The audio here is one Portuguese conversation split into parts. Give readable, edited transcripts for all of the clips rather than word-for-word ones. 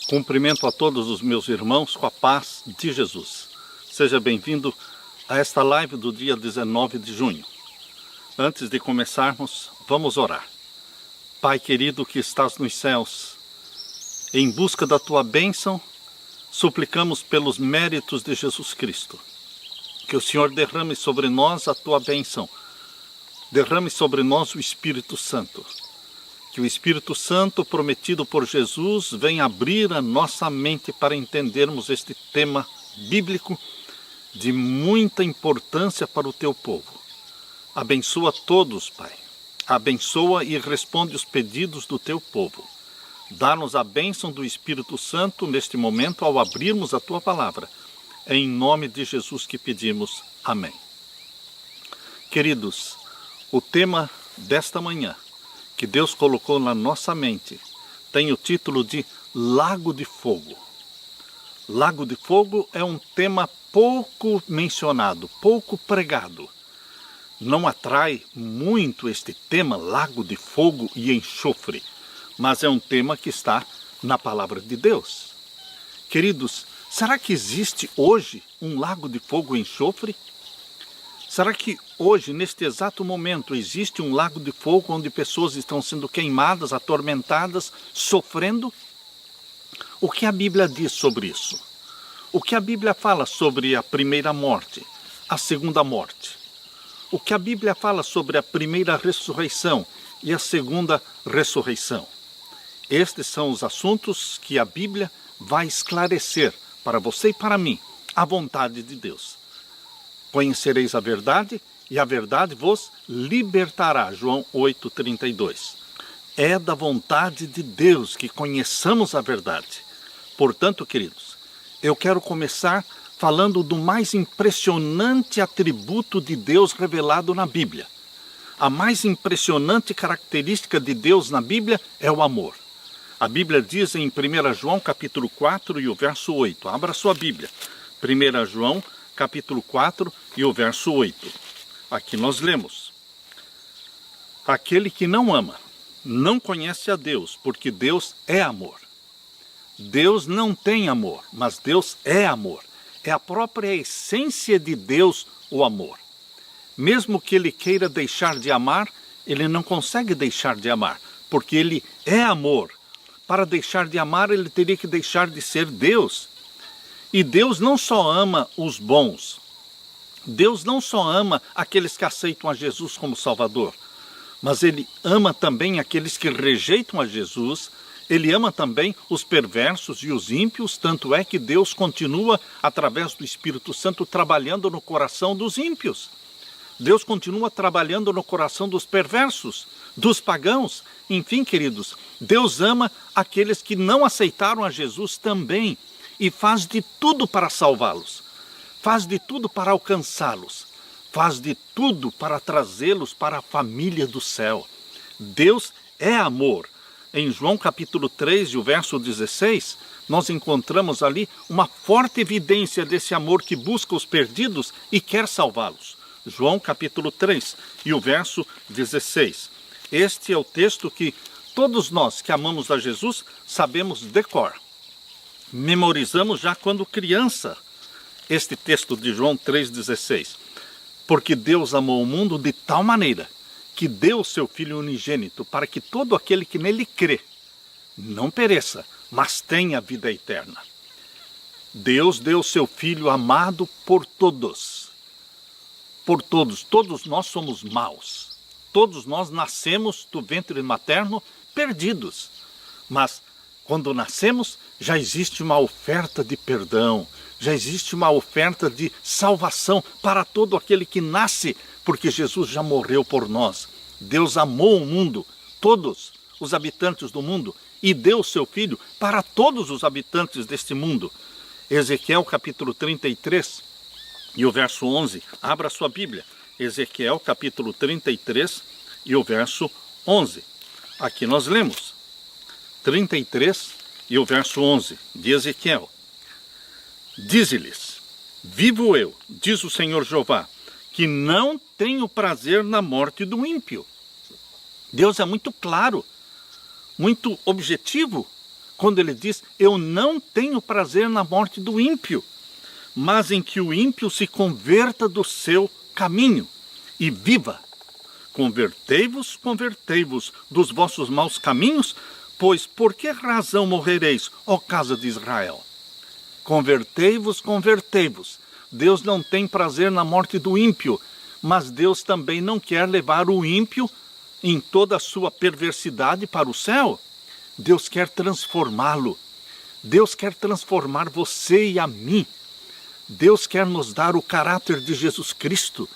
Cumprimento a todos os meus irmãos com a paz de Jesus. Seja bem-vindo a esta live do dia 19 de junho. Antes de começarmos, vamos orar. Pai querido que estás nos céus, em busca da tua bênção, suplicamos pelos méritos de Jesus Cristo, que o Senhor derrame sobre nós a tua bênção, derrame sobre nós o Espírito Santo. Que o Espírito Santo prometido por Jesus venha abrir a nossa mente para entendermos este tema bíblico de muita importância para o teu povo. Abençoa todos, Pai. Abençoa e responde os pedidos do teu povo. Dá-nos a bênção do Espírito Santo neste momento ao abrirmos a tua palavra. É em nome de Jesus que pedimos. Amém. Queridos, o tema desta manhã que Deus colocou na nossa mente tem o título de Lago de Fogo. Lago de Fogo é um tema pouco mencionado, pouco pregado. Não atrai muito este tema, Lago de Fogo e Enxofre, mas é um tema que está na palavra de Deus. Queridos, será que existe hoje um lago de fogo e enxofre? Será que hoje, neste exato momento, existe um lago de fogo onde pessoas estão sendo queimadas, atormentadas, sofrendo? O que a Bíblia diz sobre isso? O que a Bíblia fala sobre a primeira morte, a segunda morte? O que a Bíblia fala sobre a primeira ressurreição e a segunda ressurreição? Estes são os assuntos que a Bíblia vai esclarecer para você e para mim, a vontade de Deus. Conhecereis a verdade, e a verdade vos libertará. João 8,32. É da vontade de Deus que conheçamos a verdade. Portanto, queridos, eu quero começar falando do mais impressionante atributo de Deus revelado na Bíblia. A mais impressionante característica de Deus na Bíblia é o amor. A Bíblia diz em 1 João capítulo 4 e o verso 8. Abra sua Bíblia. 1 João capítulo 4 e o verso 8. Aqui nós lemos: aquele que não ama, não conhece a Deus, porque Deus é amor. Deus não tem amor, mas Deus é amor. É a própria essência de Deus o amor. Mesmo que ele queira deixar de amar, ele não consegue deixar de amar, porque ele é amor. Para deixar de amar, ele teria que deixar de ser Deus. E Deus não só ama os bons, Deus não só ama aqueles que aceitam a Jesus como Salvador, mas Ele ama também aqueles que rejeitam a Jesus, Ele ama também os perversos e os ímpios, tanto é que Deus continua, através do Espírito Santo, trabalhando no coração dos ímpios. Deus continua trabalhando no coração dos perversos, dos pagãos. Enfim, queridos, Deus ama aqueles que não aceitaram a Jesus também, e faz de tudo para salvá-los, faz de tudo para alcançá-los, faz de tudo para trazê-los para a família do céu. Deus é amor. Em João capítulo 3 e o verso 16, nós encontramos ali uma forte evidência desse amor que busca os perdidos e quer salvá-los. João capítulo 3 e o verso 16. Este é o texto que todos nós que amamos a Jesus sabemos de cor. Memorizamos já quando criança este texto de João 3,16. Porque Deus amou o mundo de tal maneira que deu o seu Filho unigênito para que todo aquele que nele crê não pereça, mas tenha vida eterna. Deus deu o seu Filho amado por todos. Por todos. Todos nós somos maus. Todos nós nascemos do ventre materno perdidos. Mas quando nascemos, já existe uma oferta de perdão, já existe uma oferta de salvação para todo aquele que nasce, porque Jesus já morreu por nós. Deus amou o mundo, todos os habitantes do mundo, e deu o seu Filho para todos os habitantes deste mundo. Ezequiel capítulo 33 e o verso 11, abra sua Bíblia. Ezequiel capítulo 33 e o verso 11. Aqui nós lemos. 33 e o verso 11 de Ezequiel. Dize-lhes: vivo eu, diz o Senhor Jeová, que não tenho prazer na morte do ímpio. Deus é muito claro, muito objetivo quando ele diz: eu não tenho prazer na morte do ímpio, mas em que o ímpio se converta do seu caminho e viva. Convertei-vos, convertei-vos dos vossos maus caminhos, pois por que razão morrereis, ó casa de Israel? Convertei-vos, convertei-vos. Deus não tem prazer na morte do ímpio, mas Deus também não quer levar o ímpio em toda a sua perversidade para o céu. Deus quer transformá-lo. Deus quer transformar você e a mim. Deus quer nos dar o caráter de Jesus Cristo.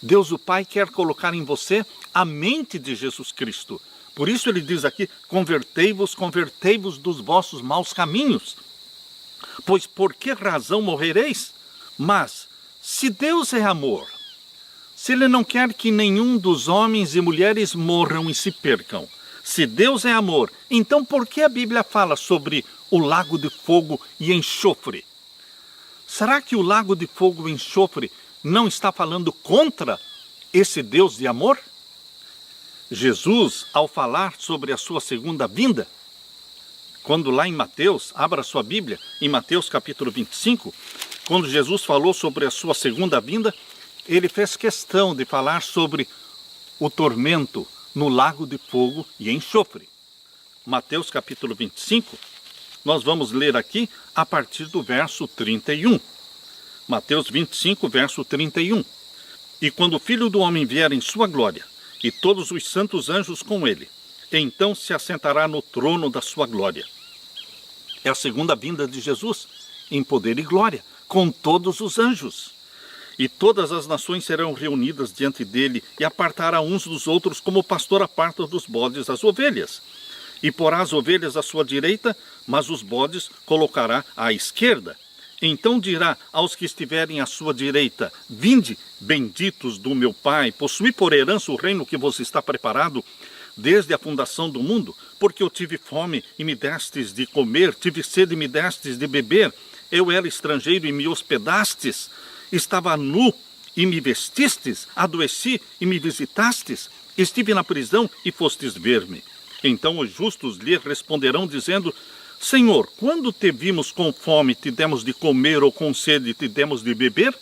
Deus o Pai quer colocar em você a mente de Jesus Cristo. Por isso ele diz aqui: convertei-vos, convertei-vos dos vossos maus caminhos. Pois por que razão morrereis? Mas, se Deus é amor, se Ele não quer que nenhum dos homens e mulheres morram e se percam, se Deus é amor, então por que a Bíblia fala sobre o lago de fogo e enxofre? Será que o lago de fogo e enxofre não está falando contra esse Deus de amor? Jesus, ao falar sobre a sua segunda vinda, quando lá em Mateus, abra sua Bíblia, em Mateus capítulo 25, quando Jesus falou sobre a sua segunda vinda, ele fez questão de falar sobre o tormento no lago de fogo e enxofre. Mateus capítulo 25, nós vamos ler aqui a partir do verso 31. Mateus 25, verso 31. E quando o Filho do Homem vier em sua glória, e todos os santos anjos com ele, então se assentará no trono da sua glória. É a segunda vinda de Jesus, em poder e glória, com todos os anjos. E todas as nações serão reunidas diante dele, e apartará uns dos outros, como o pastor aparta dos bodes as ovelhas. E porá as ovelhas à sua direita, mas os bodes colocará à esquerda. Então dirá aos que estiverem à sua direita: vinde, benditos do meu Pai, possuí por herança o reino que vos está preparado desde a fundação do mundo, porque eu tive fome e me destes de comer, tive sede e me destes de beber, eu era estrangeiro e me hospedastes, estava nu e me vestistes, adoeci e me visitastes, estive na prisão e fostes ver-me. Então os justos lhe responderão dizendo: Senhor, quando te vimos com fome, te demos de comer, ou com sede, te demos de beber?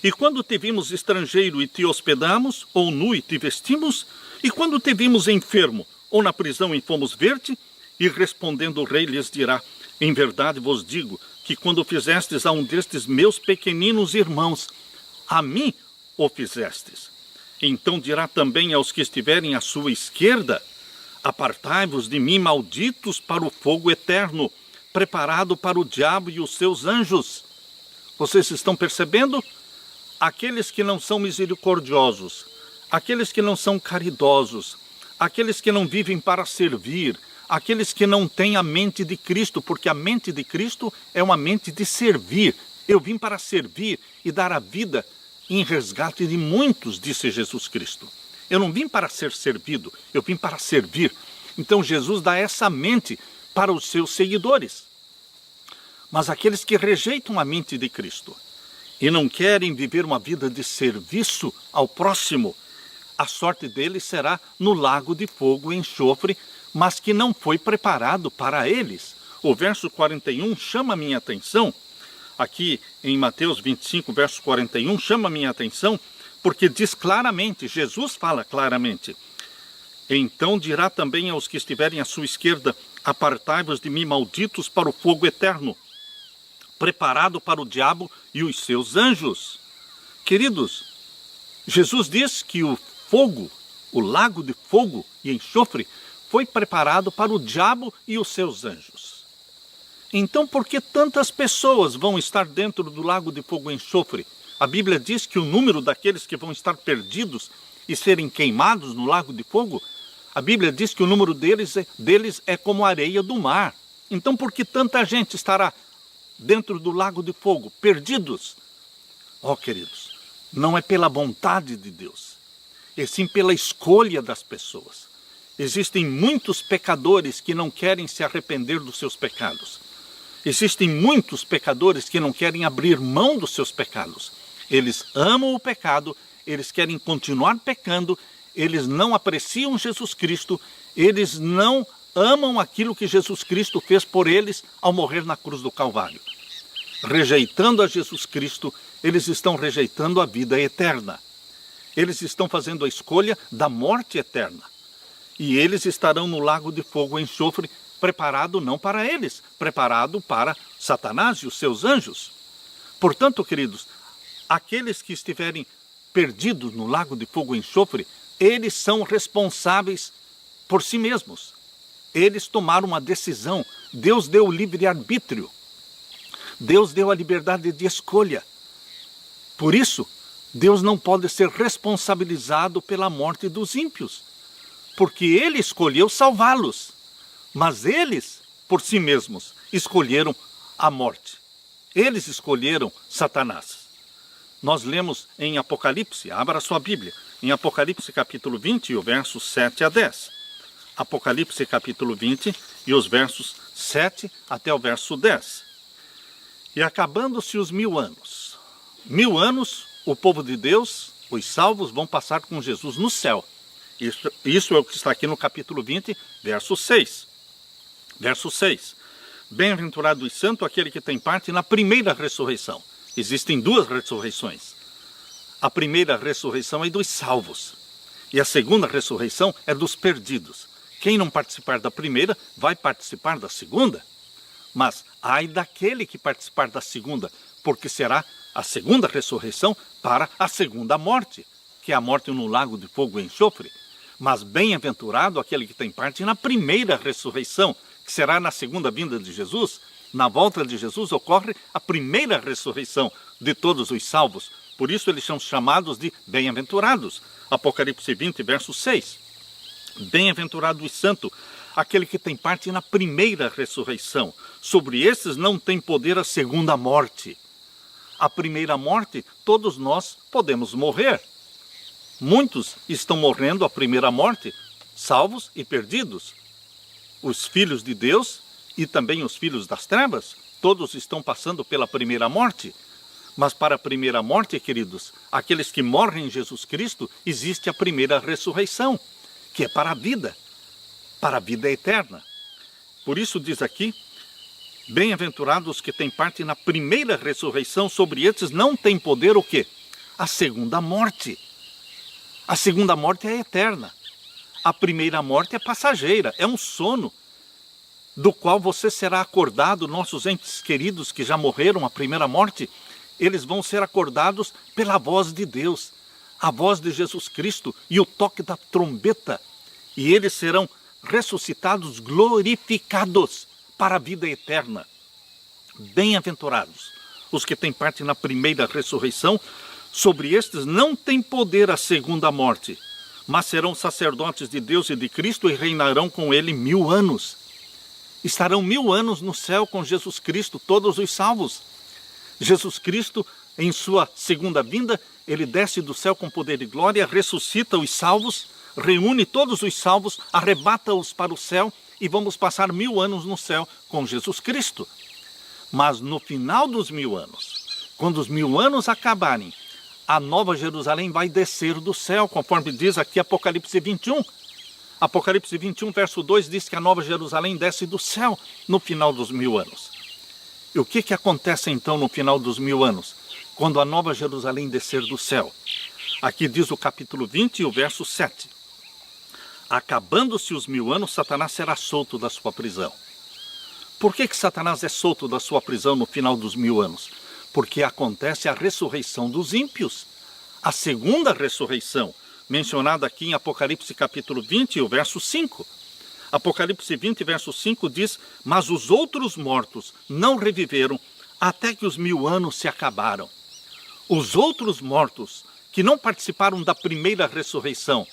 E quando te vimos estrangeiro e te hospedamos, ou nu e te vestimos? E quando te vimos enfermo, ou na prisão e fomos ver-te? E respondendo o rei lhes dirá: em verdade vos digo, que quando fizestes a um destes meus pequeninos irmãos, a mim o fizestes. Então dirá também aos que estiverem à sua esquerda: apartai-vos de mim, malditos, para o fogo eterno, preparado para o diabo e os seus anjos. Vocês estão percebendo? Aqueles que não são misericordiosos, aqueles que não são caridosos, aqueles que não vivem para servir, aqueles que não têm a mente de Cristo, porque a mente de Cristo é uma mente de servir. Eu vim para servir e dar a vida em resgate de muitos, disse Jesus Cristo. Eu não vim para ser servido, eu vim para servir. Então Jesus dá essa mente para os seus seguidores. Mas aqueles que rejeitam a mente de Cristo e não querem viver uma vida de serviço ao próximo, a sorte deles será no lago de fogo e enxofre, mas que não foi preparado para eles. O verso 41 chama a minha atenção. Aqui em Mateus 25, verso 41, chama a minha atenção, porque diz claramente, Jesus fala claramente: então dirá também aos que estiverem à sua esquerda: apartai-vos de mim, malditos, para o fogo eterno, preparado para o diabo e os seus anjos. Queridos, Jesus diz que o fogo, o lago de fogo e enxofre, foi preparado para o diabo e os seus anjos. Então, por que tantas pessoas vão estar dentro do lago de fogo e enxofre? A Bíblia diz que o número daqueles que vão estar perdidos e serem queimados no lago de fogo, a Bíblia diz que o número deles é como a areia do mar. Então, por que tanta gente estará dentro do lago de fogo, perdidos? Oh, queridos, não é pela vontade de Deus, é sim pela escolha das pessoas. Existem muitos pecadores que não querem se arrepender dos seus pecados. Existem muitos pecadores que não querem abrir mão dos seus pecados. Eles amam o pecado, eles querem continuar pecando, eles não apreciam Jesus Cristo, eles não amam aquilo que Jesus Cristo fez por eles ao morrer na cruz do Calvário. Rejeitando a Jesus Cristo, eles estão rejeitando a vida eterna. Eles estão fazendo a escolha da morte eterna. E eles estarão no lago de fogo e enxofre, preparado não para eles, preparado para Satanás e os seus anjos. Portanto, queridos, aqueles que estiverem perdidos no lago de fogo e enxofre, eles são responsáveis por si mesmos. Eles tomaram uma decisão. Deus deu o livre-arbítrio. Deus deu a liberdade de escolha. Por isso, Deus não pode ser responsabilizado pela morte dos ímpios, porque Ele escolheu salvá-los. Mas eles, por si mesmos, escolheram a morte. Eles escolheram Satanás. Nós lemos em Apocalipse, abra sua Bíblia, em Apocalipse capítulo 20, o versos 7 a 10. Apocalipse capítulo 20 e os versos 7 até o verso 10. E acabando-se os 1000 anos. 1000 anos, o povo de Deus, os salvos, vão passar com Jesus no céu. Isso é o que está aqui no capítulo 20, verso 6. Verso 6. Bem-aventurado e santo aquele que tem parte na primeira ressurreição. Existem duas ressurreições. A primeira ressurreição é dos salvos. E a segunda ressurreição é dos perdidos. Quem não participar da primeira, vai participar da segunda. Mas ai daquele que participar da segunda, porque será a segunda ressurreição para a segunda morte, que é a morte no lago de fogo e enxofre. Mas bem-aventurado aquele que tem parte na primeira ressurreição, que será na segunda vinda de Jesus. Na volta de Jesus ocorre a primeira ressurreição de todos os salvos. Por isso eles são chamados de bem-aventurados. Apocalipse 20, verso 6. Bem-aventurado e santo aquele que tem parte na primeira ressurreição. Sobre esses não tem poder a segunda morte. A primeira morte, todos nós podemos morrer. Muitos estão morrendo a primeira morte, salvos e perdidos. Os filhos de Deus e também os filhos das trevas, todos estão passando pela primeira morte. Mas para a primeira morte, queridos, aqueles que morrem em Jesus Cristo, existe a primeira ressurreição, que é para a vida eterna. Por isso diz aqui, bem-aventurados os que têm parte na primeira ressurreição, sobre estes não tem poder o quê? A segunda morte. A segunda morte é eterna. A primeira morte é passageira, é um sono, do qual você será acordado. Nossos entes queridos que já morreram a primeira morte, eles vão ser acordados pela voz de Deus, a voz de Jesus Cristo e o toque da trombeta. E eles serão ressuscitados, glorificados para a vida eterna. Bem-aventurados os que têm parte na primeira ressurreição, sobre estes não tem poder a segunda morte, mas serão sacerdotes de Deus e de Cristo e reinarão com ele 1000 anos. Estarão 1000 anos no céu com Jesus Cristo, todos os salvos. Jesus Cristo, em sua segunda vinda, ele desce do céu com poder e glória, ressuscita os salvos, reúne todos os salvos, arrebata-os para o céu e vamos passar 1000 anos no céu com Jesus Cristo. Mas no final dos 1000 anos, quando os 1000 anos acabarem, a Nova Jerusalém vai descer do céu, conforme diz aqui Apocalipse 21. Apocalipse 21, verso 2, diz que a Nova Jerusalém desce do céu no final dos 1000 anos. E o que acontece então no final dos 1000 anos? Quando a Nova Jerusalém descer do céu. Aqui diz o capítulo 20 e o verso 7. Acabando-se os 1000 anos, Satanás será solto da sua prisão. Por que Satanás é solto da sua prisão no final dos 1000 anos? Porque acontece a ressurreição dos ímpios. A segunda ressurreição, mencionada aqui em Apocalipse capítulo 20, o verso 5. Apocalipse 20, verso 5 diz, mas os outros mortos não reviveram até que os 1000 anos se acabaram. Os outros mortos que não participaram da primeira ressurreição,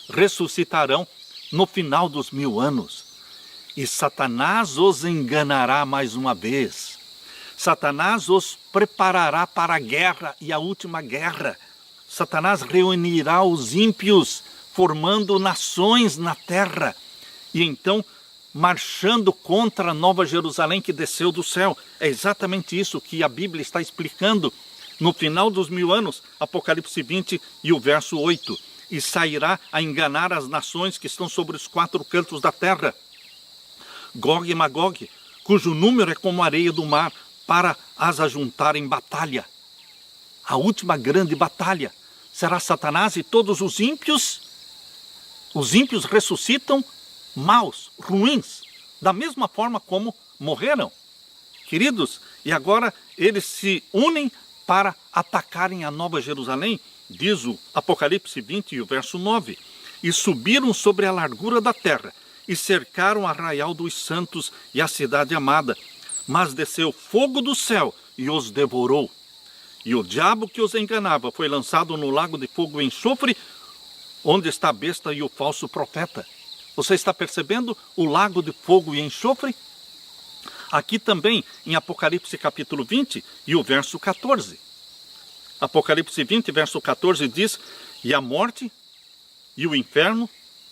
ressuscitarão no final dos 1000 anos. E Satanás os enganará mais uma vez. Satanás os preparará para a guerra e a última guerra. Satanás reunirá os ímpios, formando nações na terra. E então, marchando contra a Nova Jerusalém que desceu do céu. É exatamente isso que a Bíblia está explicando no final dos 1000 anos, Apocalipse 20 e o verso 8. E sairá a enganar as nações que estão sobre os 4 cantos da terra. Gog e Magog, cujo número é como a areia do mar, para as ajuntar em batalha. A última grande batalha será Satanás e todos os ímpios. Os ímpios ressuscitam maus, ruins, da mesma forma como morreram. Queridos, e agora eles se unem para atacarem a Nova Jerusalém, diz o Apocalipse 20 e o verso 9. E subiram sobre a largura da terra, e cercaram o arraial dos santos e a cidade amada. Mas desceu fogo do céu e os devorou. E o diabo que os enganava foi lançado no lago de fogo e enxofre, onde está a besta e o falso profeta. Você está percebendo o lago de fogo e enxofre? Aqui também em Apocalipse capítulo 20 e o verso 14. Apocalipse 20, verso 14 diz: e a morte e o inferno,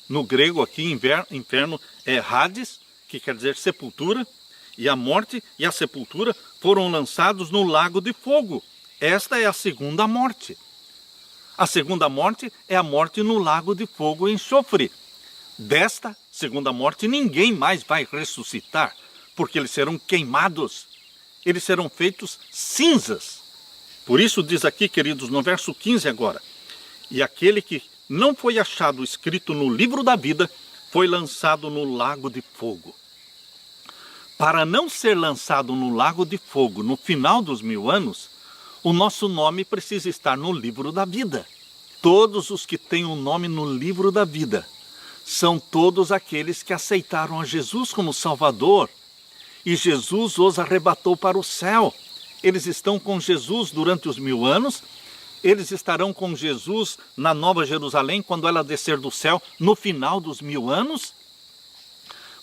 no grego aqui inferno é Hades, que quer dizer sepultura, e a morte e a sepultura foram lançados no lago de fogo. Esta é a segunda morte. A segunda morte é a morte no lago de fogo e enxofre. Desta segunda morte ninguém mais vai ressuscitar, porque eles serão queimados, eles serão feitos cinzas. Por isso diz aqui, queridos, no verso 15 agora: e aquele que não foi achado escrito no livro da vida foi lançado no lago de fogo. Para não ser lançado no lago de fogo no final dos 1000 anos, o nosso nome precisa estar no livro da vida. Todos os que têm o nome no livro da vida são todos aqueles que aceitaram a Jesus como Salvador. E Jesus os arrebatou para o céu. Eles estão com Jesus durante os 1000 anos. Eles estarão com Jesus na Nova Jerusalém, quando ela descer do céu, no final dos 1000 anos.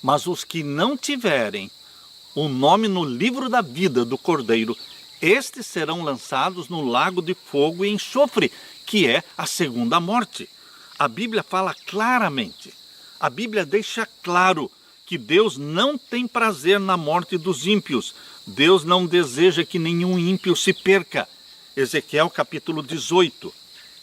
Mas os que não tiverem o nome no livro da vida do Cordeiro, estes serão lançados no lago de fogo e enxofre, que é a segunda morte. A Bíblia fala claramente, a Bíblia deixa claro que Deus não tem prazer na morte dos ímpios. Deus não deseja que nenhum ímpio se perca. Ezequiel capítulo 18.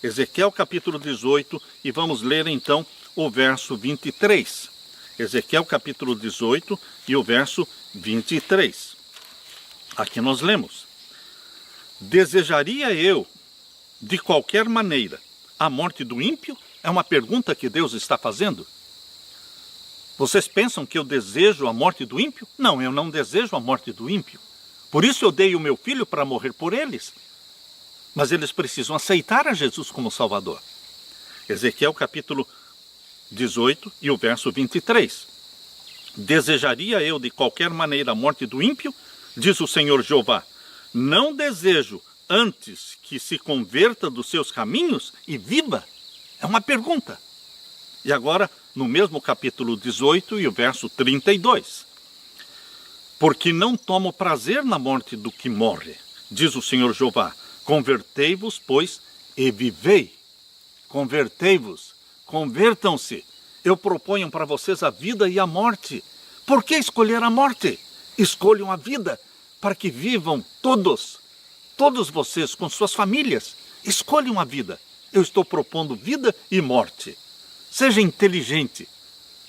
Ezequiel capítulo 18, e vamos ler então o verso 23. Ezequiel capítulo 18 e o verso 23. Aqui nós lemos: desejaria eu, de qualquer maneira, a morte do ímpio? É uma pergunta que Deus está fazendo. Vocês pensam que eu desejo a morte do ímpio? Não, eu não desejo a morte do ímpio. Por isso eu dei o meu filho para morrer por eles. Mas eles precisam aceitar a Jesus como Salvador. Ezequiel capítulo 18 e o verso 23. Desejaria eu de qualquer maneira a morte do ímpio? Diz o Senhor Jeová. Não desejo antes que se converta dos seus caminhos e viva? É uma pergunta. E agora, no mesmo capítulo 18 e o verso 32. Porque não tomo prazer na morte do que morre, diz o Senhor Jeová. Convertei-vos, pois, e vivei. Convertei-vos, convertam-se. Eu proponho para vocês a vida e a morte. Por que escolher a morte? Escolham a vida, para que vivam todos vocês com suas famílias. Escolham a vida. Eu estou propondo vida e morte. Seja inteligente,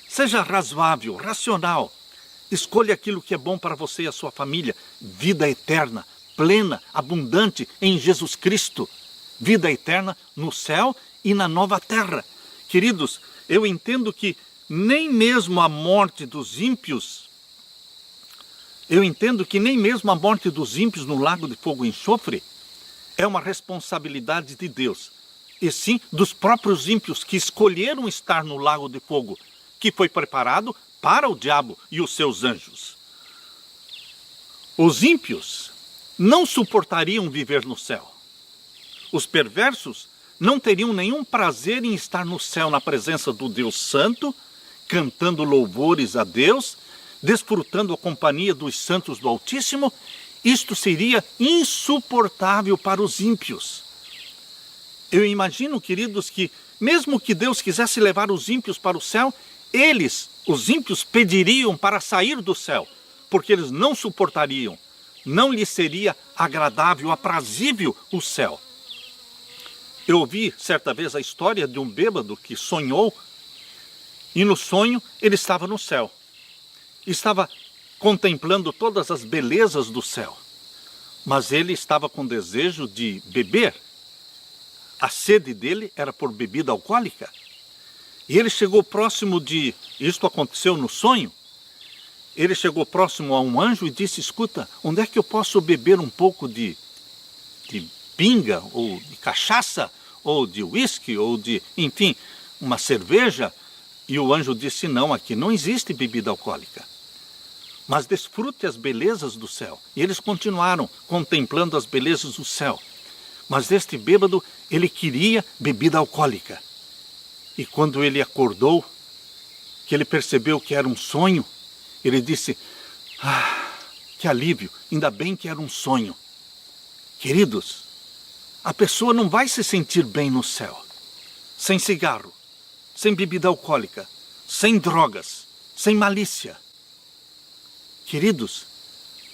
seja razoável, racional. Escolha aquilo que é bom para você e a sua família. Vida eterna, plena, abundante em Jesus Cristo. Vida eterna no céu e na nova terra. Queridos, eu entendo que nem mesmo a morte dos ímpios, no lago de fogo e enxofre é uma responsabilidade de Deus, e sim dos próprios ímpios que escolheram estar no lago de fogo, que foi preparado para o diabo e os seus anjos. Os ímpios não suportariam viver no céu. Os perversos não teriam nenhum prazer em estar no céu na presença do Deus Santo, cantando louvores a Deus, desfrutando a companhia dos santos do Altíssimo. Isto seria insuportável para os ímpios. Eu imagino, queridos, que mesmo que Deus quisesse levar os ímpios para o céu, os ímpios, pediriam para sair do céu, porque eles não suportariam, não lhes seria agradável, aprazível o céu. Eu ouvi certa vez a história de um bêbado que sonhou, e no sonho ele estava no céu. estava contemplando todas as belezas do céu, mas ele estava com desejo de beber. A sede dele era por bebida alcoólica. E ele chegou próximo de... Isto aconteceu no sonho. Ele chegou próximo a um anjo e disse: escuta, onde é que eu posso beber um pouco de pinga, ou de cachaça, ou de uísque, ou de, enfim, uma cerveja? E o anjo disse: não, aqui não existe bebida alcoólica, mas desfrute as belezas do céu. E eles continuaram contemplando as belezas do céu. Mas este bêbado, ele queria bebida alcoólica. E quando ele acordou, que ele percebeu que era um sonho, ele disse: ah, que alívio, ainda bem que era um sonho. Queridos, a pessoa não vai se sentir bem no céu sem cigarro, sem bebida alcoólica, sem drogas, sem malícia. Queridos,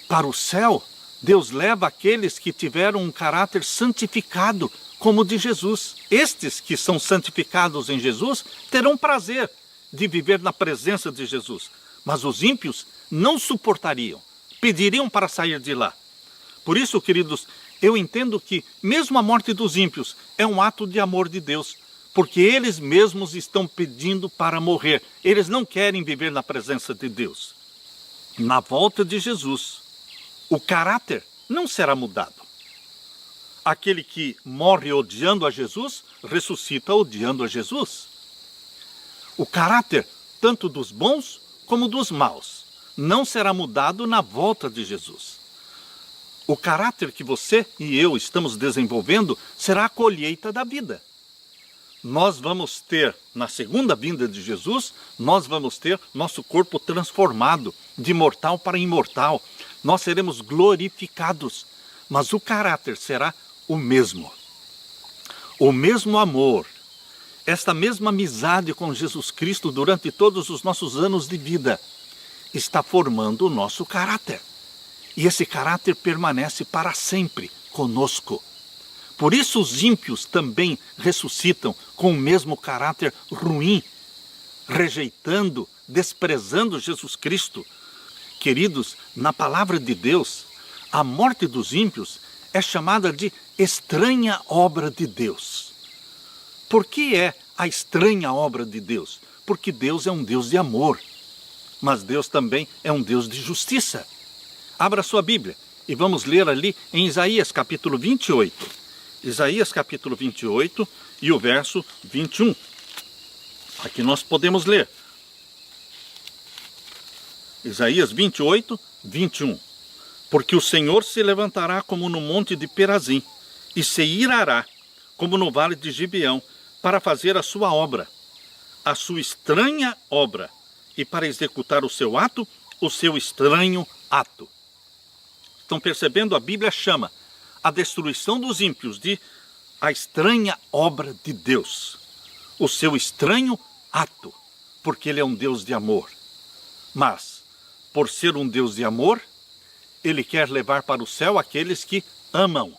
para o céu, Deus leva aqueles que tiveram um caráter santificado, como o de Jesus. Estes que são santificados em Jesus terão prazer de viver na presença de Jesus. Mas os ímpios não suportariam, pediriam para sair de lá. Por isso, queridos, eu entendo que mesmo a morte dos ímpios é um ato de amor de Deus, porque eles mesmos estão pedindo para morrer. Eles não querem viver na presença de Deus. Na volta de Jesus, o caráter não será mudado. Aquele que morre odiando a Jesus, ressuscita odiando a Jesus. O caráter, tanto dos bons como dos maus, não será mudado na volta de Jesus. O caráter que você e eu estamos desenvolvendo será a colheita da vida. Nós vamos ter, na segunda vinda de Jesus, nós vamos ter nosso corpo transformado, de mortal para imortal. Nós seremos glorificados, mas o caráter será o mesmo. O mesmo amor, esta mesma amizade com Jesus Cristo durante todos os nossos anos de vida, está formando o nosso caráter. E esse caráter permanece para sempre conosco. Por isso os ímpios também ressuscitam com o mesmo caráter ruim, rejeitando, desprezando Jesus Cristo. Queridos, na palavra de Deus, a morte dos ímpios é chamada de estranha obra de Deus. Por que é a estranha obra de Deus? Porque Deus é um Deus de amor, mas Deus também é um Deus de justiça. Abra sua Bíblia e vamos ler ali em Isaías capítulo 28. Isaías capítulo 28 e o verso 21. Aqui nós podemos ler. Isaías 28, 21. Porque o Senhor se levantará como no monte de Perazim, e se irará como no vale de Gibeão, para fazer a sua obra, a sua estranha obra, e para executar o seu estranho ato. Estão percebendo? A Bíblia chama a destruição dos ímpios de a estranha obra de Deus, o seu estranho ato, porque Ele é um Deus de amor. Mas, por ser um Deus de amor, Ele quer levar para o céu aqueles que amam.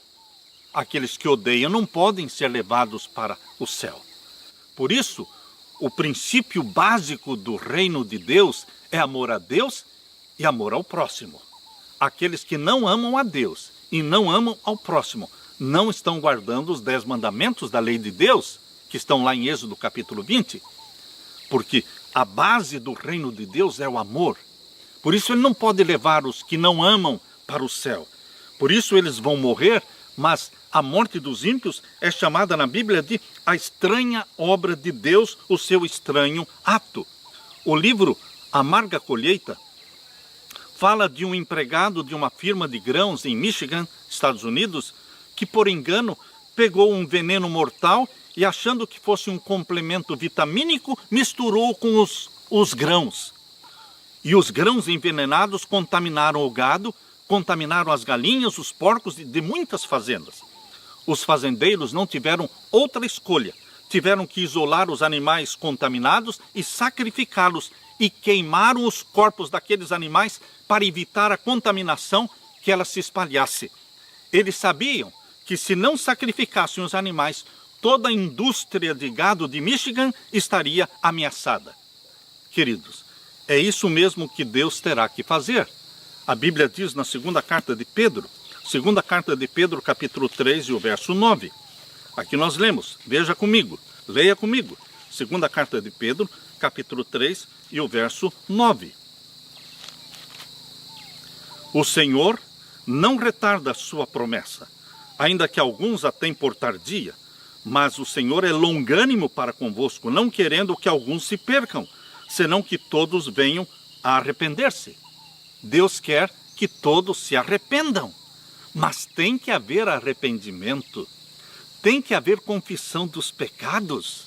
Aqueles que odeiam não podem ser levados para o céu. Por isso, o princípio básico do reino de Deus é amor a Deus e amor ao próximo. Aqueles que não amam a Deus e não amam ao próximo não estão guardando os 10 mandamentos da lei de Deus, que estão lá em Êxodo capítulo 20, porque a base do reino de Deus é o amor. Por isso Ele não pode levar os que não amam para o céu. Por isso eles vão morrer, mas a morte dos ímpios é chamada na Bíblia de a estranha obra de Deus, o seu estranho ato. O livro Amarga Colheita fala de um empregado de uma firma de grãos em Michigan, Estados Unidos, que por engano pegou um veneno mortal e, achando que fosse um complemento vitamínico, misturou com os grãos. E os grãos envenenados contaminaram o gado, contaminaram as galinhas, os porcos de muitas fazendas. Os fazendeiros não tiveram outra escolha. Tiveram que isolar os animais contaminados e sacrificá-los, e queimaram os corpos daqueles animais para evitar a contaminação que ela se espalhasse. Eles sabiam que se não sacrificassem os animais, toda a indústria de gado de Michigan estaria ameaçada. Queridos, É isso mesmo que Deus terá que fazer. A Bíblia diz na segunda carta de Pedro, capítulo 3 e o verso 9. Aqui nós lemos, veja comigo, leia comigo. Segunda carta de Pedro, capítulo 3 e o verso 9. O Senhor não retarda a sua promessa, ainda que alguns a tenham por tardia, mas o Senhor é longânimo para convosco, não querendo que alguns se percam, senão que todos venham a arrepender-se. Deus quer que todos se arrependam, mas tem que haver arrependimento, tem que haver confissão dos pecados.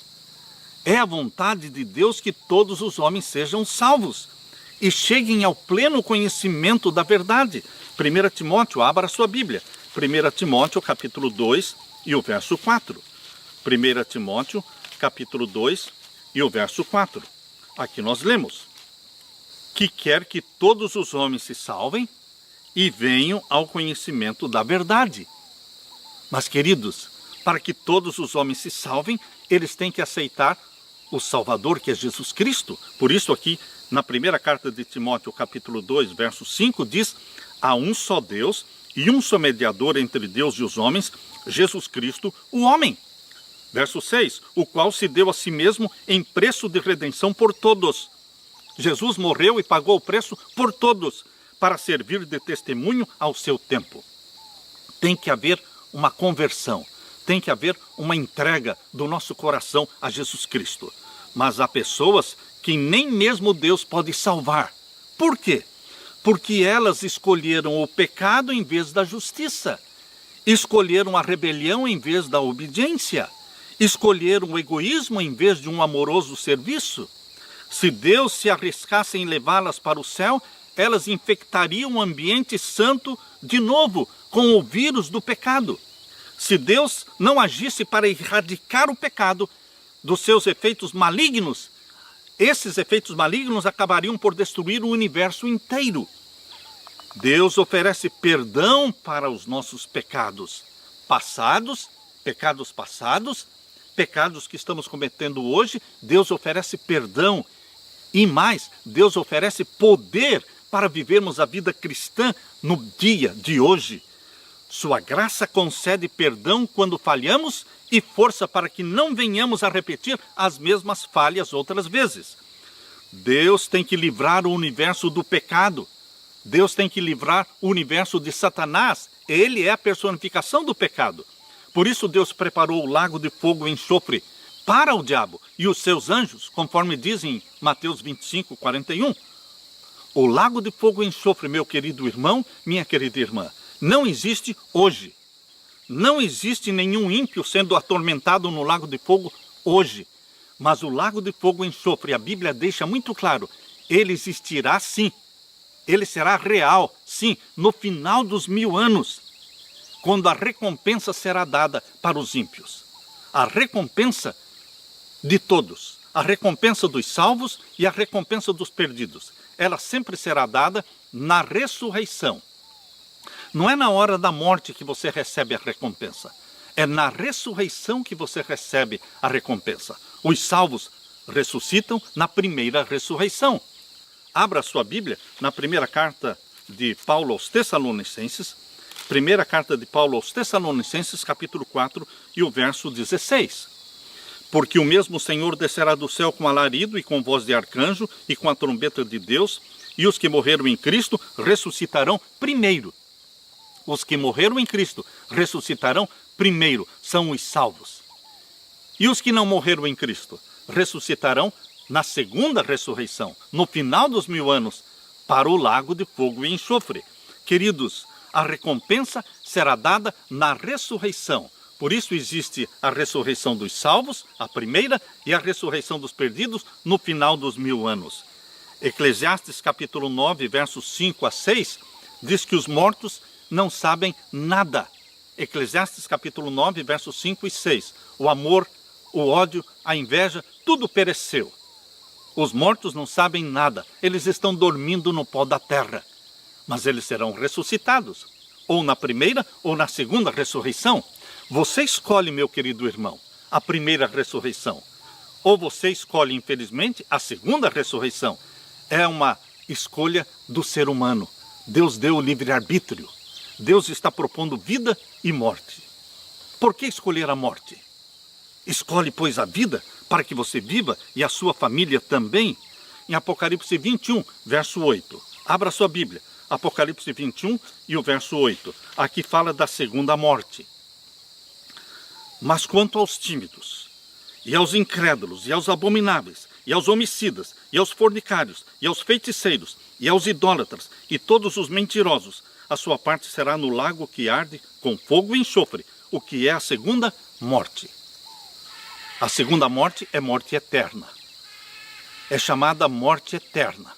É a vontade de Deus que todos os homens sejam salvos e cheguem ao pleno conhecimento da verdade. 1 Timóteo, abra sua Bíblia. 1 Timóteo, capítulo 2 e o verso 4. 1 Timóteo, capítulo 2 e o verso 4. Aqui nós lemos: que quer que todos os homens se salvem e venham ao conhecimento da verdade. Mas, queridos, para que todos os homens se salvem, eles têm que aceitar o Salvador, que é Jesus Cristo. Por isso aqui, na primeira carta de Timóteo, capítulo 2, verso 5, diz: há um só Deus e um só mediador entre Deus e os homens, Jesus Cristo, o homem. Verso 6, o qual se deu a si mesmo em preço de redenção por todos. Jesus morreu e pagou o preço por todos, para servir de testemunho ao seu tempo. Tem que haver uma conversão, tem que haver uma entrega do nosso coração a Jesus Cristo. Mas há pessoas que nem mesmo Deus pode salvar. Por quê? Porque elas escolheram o pecado em vez da justiça. Escolheram a rebelião em vez da obediência. Escolheram o egoísmo em vez de um amoroso serviço. Se Deus se arriscasse em levá-las para o céu, elas infectariam o ambiente santo de novo com o vírus do pecado. Se Deus não agisse para erradicar o pecado dos seus efeitos malignos, esses efeitos malignos acabariam por destruir o universo inteiro. Deus oferece perdão para os nossos pecados passados, pecados que estamos cometendo hoje. Deus oferece perdão e mais, Deus oferece poder para vivermos a vida cristã no dia de hoje. Sua graça concede perdão quando falhamos e força para que não venhamos a repetir as mesmas falhas outras vezes. Deus tem que livrar o universo do pecado. Deus tem que livrar o universo de Satanás. Ele é a personificação do pecado. Por isso Deus preparou o lago de fogo e enxofre para o diabo e os seus anjos, conforme diz em Mateus 25, 41. O lago de fogo e enxofre, meu querido irmão, minha querida irmã, não existe hoje. Não existe nenhum ímpio sendo atormentado no lago de fogo hoje. Mas o lago de fogo e enxofre, a Bíblia deixa muito claro, ele existirá sim. Ele será real, sim, no final dos 1000 anos, quando a recompensa será dada para os ímpios. A recompensa de todos, a recompensa dos salvos e a recompensa dos perdidos. Ela sempre será dada na ressurreição. Não é na hora da morte que você recebe a recompensa. É na ressurreição que você recebe a recompensa. Os salvos ressuscitam na primeira ressurreição. Abra a sua Bíblia na primeira carta de Paulo aos Tessalonicenses. Primeira carta de Paulo aos Tessalonicenses, capítulo 4 e o verso 16. Porque o mesmo Senhor descerá do céu com alarido e com voz de arcanjo e com a trombeta de Deus, e os que morreram em Cristo ressuscitarão primeiro. Os que morreram em Cristo ressuscitarão primeiro, são os salvos. E os que não morreram em Cristo ressuscitarão na segunda ressurreição, no final dos 1000 anos, para o lago de fogo e enxofre. Queridos, a recompensa será dada na ressurreição. Por isso existe a ressurreição dos salvos, a primeira, e a ressurreição dos perdidos no final dos 1000 anos. Eclesiastes capítulo 9, versos 5 a 6, diz que os mortos não sabem nada. Eclesiastes capítulo 9, versos 5 e 6. O amor, o ódio, a inveja, tudo pereceu. Os mortos não sabem nada, eles estão dormindo no pó da terra. Mas eles serão ressuscitados, ou na primeira ou na segunda ressurreição. Você escolhe, meu querido irmão, a primeira ressurreição. Ou você escolhe, infelizmente, a segunda ressurreição. é uma escolha do ser humano. Deus deu o livre-arbítrio. Deus está propondo vida e morte. Por que escolher a morte? Escolhe, pois, a vida para que você viva e a sua família também. Em Apocalipse 21, verso 8. Abra sua Bíblia. Apocalipse 21 e o verso 8. Aqui fala da segunda morte. Mas quanto aos tímidos, e aos incrédulos, e aos abomináveis, e aos homicidas, e aos fornicários, e aos feiticeiros, e aos idólatras, e todos os mentirosos, a sua parte será no lago que arde com fogo e enxofre, o que é a segunda morte. A segunda morte é morte eterna. É chamada morte eterna.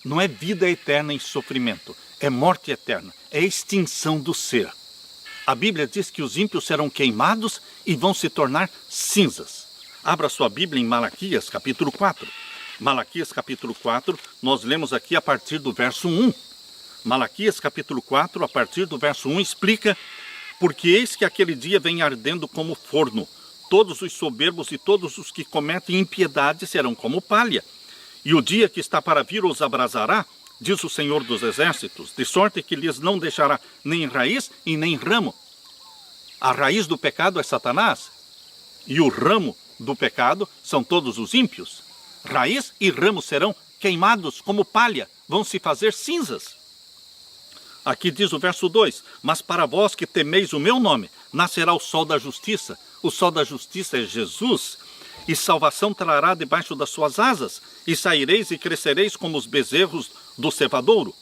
Não é vida eterna em sofrimento, é morte eterna, é extinção do ser. A Bíblia diz que os ímpios serão queimados e vão se tornar cinzas. Abra sua Bíblia em Malaquias, capítulo 4. Malaquias, capítulo 4, nós lemos aqui a partir do verso 1. Malaquias, capítulo 4, a partir do verso 1, explica: porque eis que aquele dia vem ardendo como forno. Todos os soberbos e todos os que cometem impiedade serão como palha. E o dia que está para vir os abrasará, diz o Senhor dos Exércitos, de sorte que lhes não deixará nem raiz e nem ramo. A raiz do pecado é Satanás, e o ramo do pecado são todos os ímpios. Raiz e ramo serão queimados como palha, vão se fazer cinzas. Aqui diz o verso 2, mas para vós que temeis o meu nome, nascerá o sol da justiça. O sol da justiça é Jesus, e salvação trará debaixo das suas asas, e saireis e crescereis como os bezerros do cevadouro.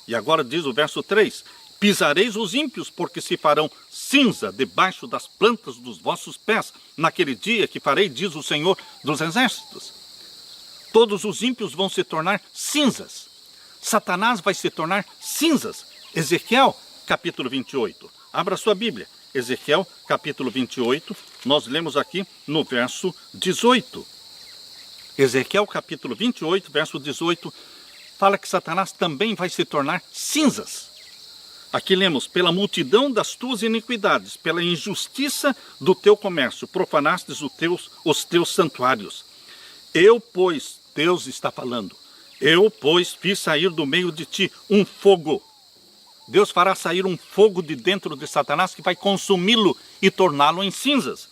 E agora diz o verso 3, pisareis os ímpios, porque se farão cinza debaixo das plantas dos vossos pés, naquele dia que farei, diz o Senhor dos Exércitos. Todos os ímpios vão se tornar cinzas. Satanás vai se tornar cinzas. Ezequiel, capítulo 28. Abra sua Bíblia. Ezequiel, capítulo 28, nós lemos aqui no verso 18. Ezequiel, capítulo 28, verso 18, fala que Satanás também vai se tornar cinzas. Aqui lemos, pela multidão das tuas iniquidades, pela injustiça do teu comércio, profanastes os teus santuários. Eu, pois, Deus está falando, eu, pois, fiz sair do meio de ti um fogo. Deus fará sair um fogo de dentro de Satanás que vai consumi-lo e torná-lo em cinzas.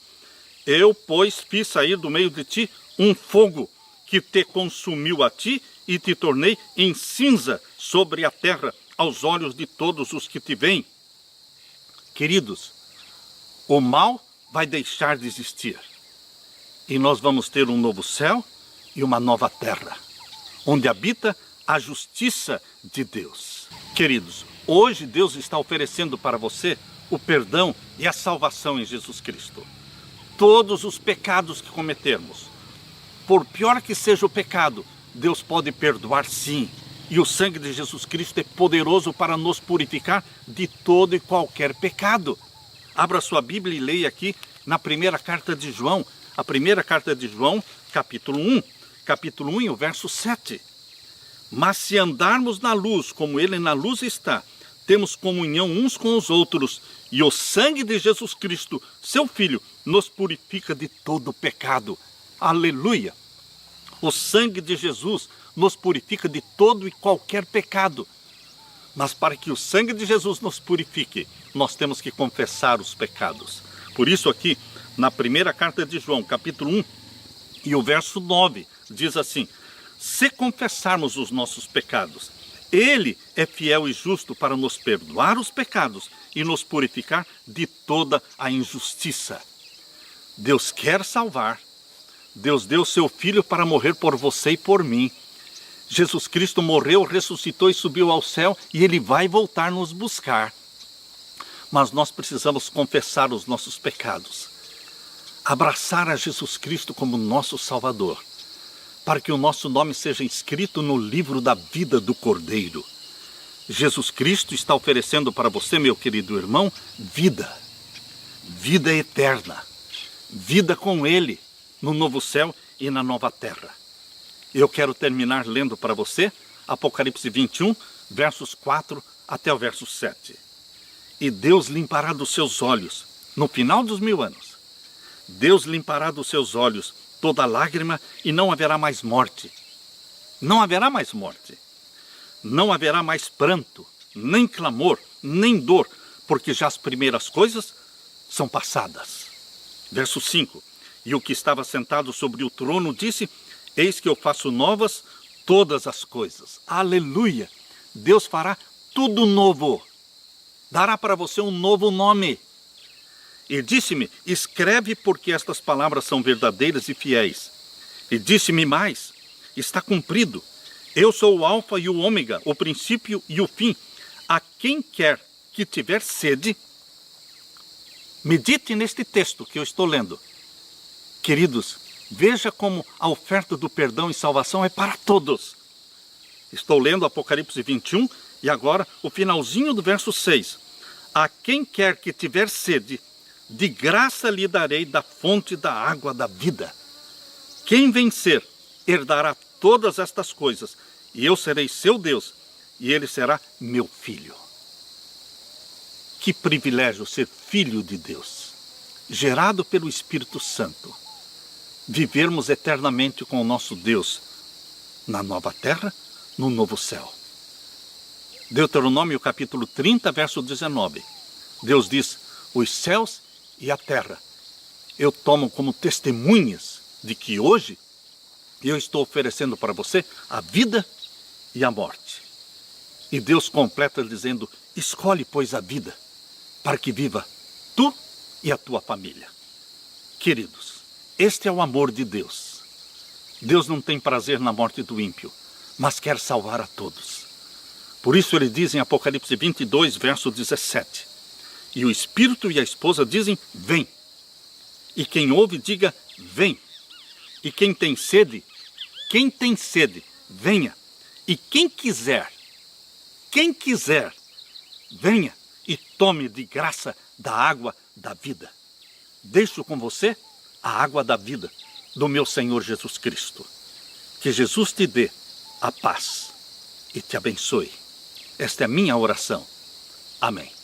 Eu, pois, fiz sair do meio de ti um fogo que te consumiu a ti e te tornei em cinza sobre a terra, aos olhos de todos os que te veem. Queridos, o mal vai deixar de existir. E nós vamos ter um novo céu e uma nova terra, onde habita a justiça de Deus. Queridos, hoje Deus está oferecendo para você o perdão e a salvação em Jesus Cristo. Todos os pecados que cometermos, por pior que seja o pecado, Deus pode perdoar sim. E o sangue de Jesus Cristo é poderoso para nos purificar de todo e qualquer pecado. Abra sua Bíblia e leia aqui na primeira carta de João. A primeira carta de João, capítulo 1. Capítulo 1 e o verso 7. Mas se andarmos na luz, como Ele na luz está, temos comunhão uns com os outros, e o sangue de Jesus Cristo, seu Filho, nos purifica de todo o pecado. Aleluia! O sangue de Jesus nos purifica de todo e qualquer pecado. Mas para que o sangue de Jesus nos purifique, nós temos que confessar os pecados. Por isso aqui, na primeira carta de João, capítulo 1, e o verso 9, diz assim: se confessarmos os nossos pecados, Ele é fiel e justo para nos perdoar os pecados e nos purificar de toda a injustiça. Deus quer salvar. Deus deu seu Filho para morrer por você e por mim. Jesus Cristo morreu, ressuscitou e subiu ao céu, e Ele vai voltar nos buscar. Mas nós precisamos confessar os nossos pecados, abraçar a Jesus Cristo como nosso Salvador, para que o nosso nome seja inscrito no livro da vida do Cordeiro. Jesus Cristo está oferecendo para você, meu querido irmão, vida. Vida eterna. Vida com Ele, no novo céu e na nova terra. Eu quero terminar lendo para você Apocalipse 21, versos 4 até o verso 7. E Deus limpará dos seus olhos, no final dos 1000 anos, Deus limpará dos seus olhos toda lágrima, e não haverá mais morte, Não haverá mais morte, não haverá mais pranto, nem clamor, nem dor, porque já as primeiras coisas são passadas. Verso 5. E o que estava sentado sobre o trono disse: eis que eu faço novas todas as coisas. Aleluia! Deus fará tudo novo. Dará para você um novo nome. E disse-me: escreve, porque estas palavras são verdadeiras e fiéis. E disse-me mais: está cumprido. Eu sou o alfa e o ômega, o princípio e o fim. A quem quer que tiver sede, medite neste texto que eu estou lendo. Queridos, veja como a oferta do perdão e salvação é para todos. Estou lendo Apocalipse 21 e agora o finalzinho do verso 6. A quem quer que tiver sede, de graça lhe darei da fonte da água da vida. Quem vencer, herdará todas estas coisas, e eu serei seu Deus, e ele será meu filho. Que privilégio ser filho de Deus, gerado pelo Espírito Santo. Vivermos eternamente com o nosso Deus, na nova terra, no novo céu. Deuteronômio capítulo 30, verso 19. Deus diz: os céus e a terra eu tomo como testemunhas de que hoje eu estou oferecendo para você a vida e a morte. E Deus completa dizendo: escolhe, pois, a vida, para que viva tu e a tua família. Queridos, este é o amor de Deus. Deus não tem prazer na morte do ímpio, mas quer salvar a todos. Por isso ele diz em Apocalipse 22, verso 17: e o Espírito e a esposa dizem: vem. E quem ouve, diga: vem. E quem tem sede, venha. E quem quiser, venha e tome de graça da água da vida. Deixo com você a água da vida do meu Senhor Jesus Cristo. Que Jesus te dê a paz e te abençoe. Esta é a minha oração. Amém.